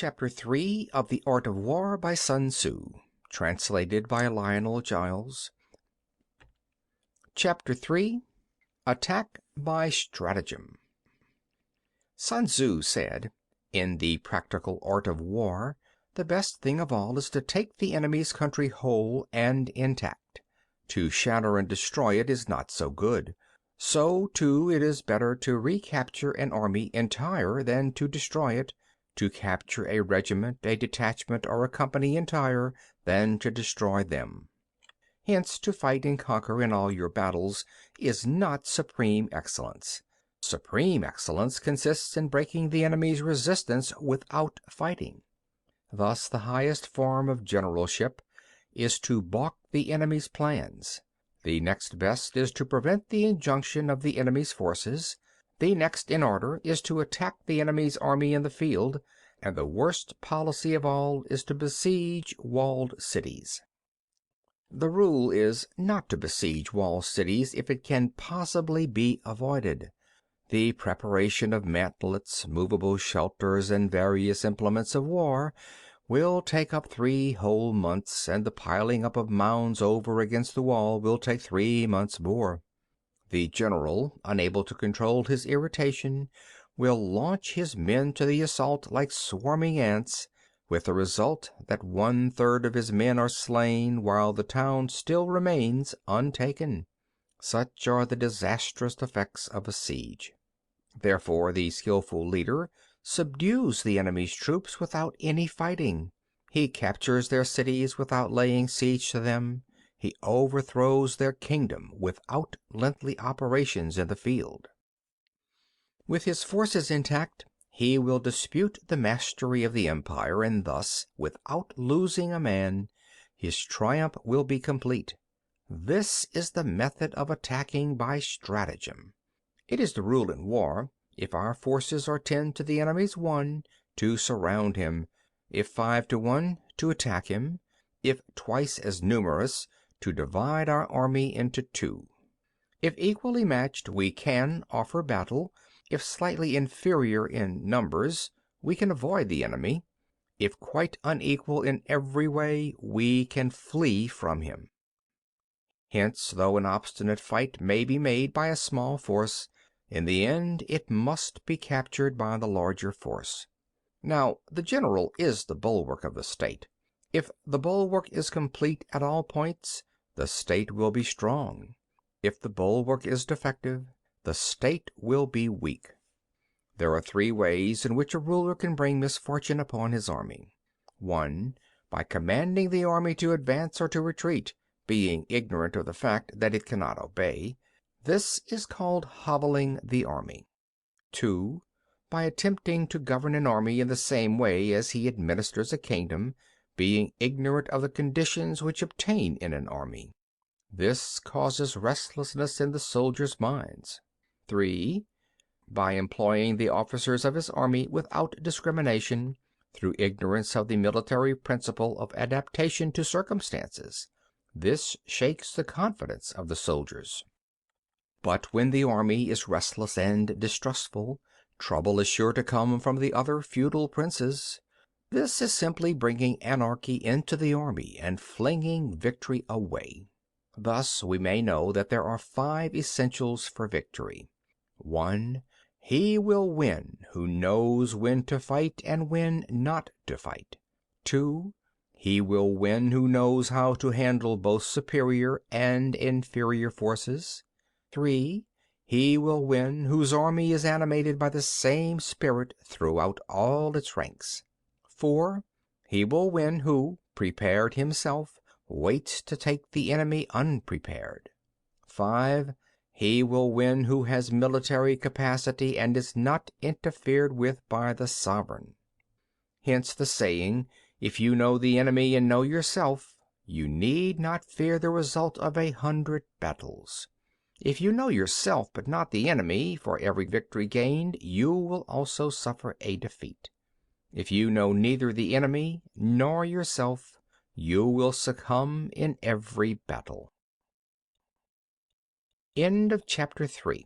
Chapter 3 of the Art of War by Sun Tzu. Translated by Lionel, Giles. Chapter 3. Attack by Stratagem. Sun Tzu said, "In the practical art of war, the best thing of all is to take the enemy's country whole and intact. To shatter and destroy it is not so good. So, too, it is better to recapture an army entire than to destroy it, to capture a regiment, a detachment, or a company entire than to destroy them. Hence, to fight and conquer in all your battles is not supreme excellence. Supreme excellence consists in breaking the enemy's resistance without fighting. Thus, the highest form of generalship is to balk the enemy's plans. The next best is to prevent the injunction of the enemy's forces. The next in order is to attack the enemy's army in the field, and the worst policy of all is to besiege walled cities. The rule is not to besiege walled cities if it can possibly be avoided. The preparation of mantlets, movable shelters, and various implements of war will take up 3 whole months, and the piling up of mounds over against the wall will take 3 months more. The general, unable to control his irritation, will launch his men to the assault like swarming ants, with the result that 1/3 of his men are slain while the town still remains untaken. Such are the disastrous effects of a siege. Therefore, the skillful leader subdues the enemy's troops without any fighting. He captures their cities without laying siege to them. He overthrows their kingdom without lengthy operations in the field. With his forces intact, he will dispute the mastery of the empire, and thus, without losing a man, his triumph will be complete. This is the method of attacking by stratagem. It is the rule in war, if our forces are 10 to the enemy's 1, to surround him; if 5 to 1, to attack him; if twice as numerous, to divide our army into 2. If equally matched, we can offer battle; if slightly inferior in numbers, we can avoid the enemy; if quite unequal in every way, we can flee from him. Hence, though an obstinate fight may be made by a small force, in the end it must be captured by the larger force. Now, the general is the bulwark of the state. If the bulwark is complete at all points, the state will be strong. If the bulwark is defective, the state will be weak. There are 3 ways in which a ruler can bring misfortune upon his army. 1. By commanding the army to advance or to retreat, being ignorant of the fact that it cannot obey. This is called hobbling the army. 2. By attempting to govern an army in the same way as he administers a kingdom, being ignorant of the conditions which obtain in an army. This causes restlessness in the soldiers' minds. 3. By employing the officers of his army without discrimination, through ignorance of the military principle of adaptation to circumstances. This shakes the confidence of the soldiers. But when the army is restless and distrustful, trouble is sure to come from the other feudal princes. This is simply bringing anarchy into the army and flinging victory away. Thus we may know that there are 5 essentials for victory. 1. He will win who knows when to fight and when not to fight. 2. He will win who knows how to handle both superior and inferior forces. 3. He will win whose army is animated by the same spirit throughout all its ranks. 4. He will win who, prepared himself, waits to take the enemy unprepared. 5. He will win who has military capacity and is not interfered with by the sovereign. Hence the saying, if you know the enemy and know yourself, you need not fear the result of 100 battles. If you know yourself but not the enemy, for every victory gained you will also suffer a defeat. If you know neither the enemy nor yourself, you will succumb in every battle. End of chapter 3.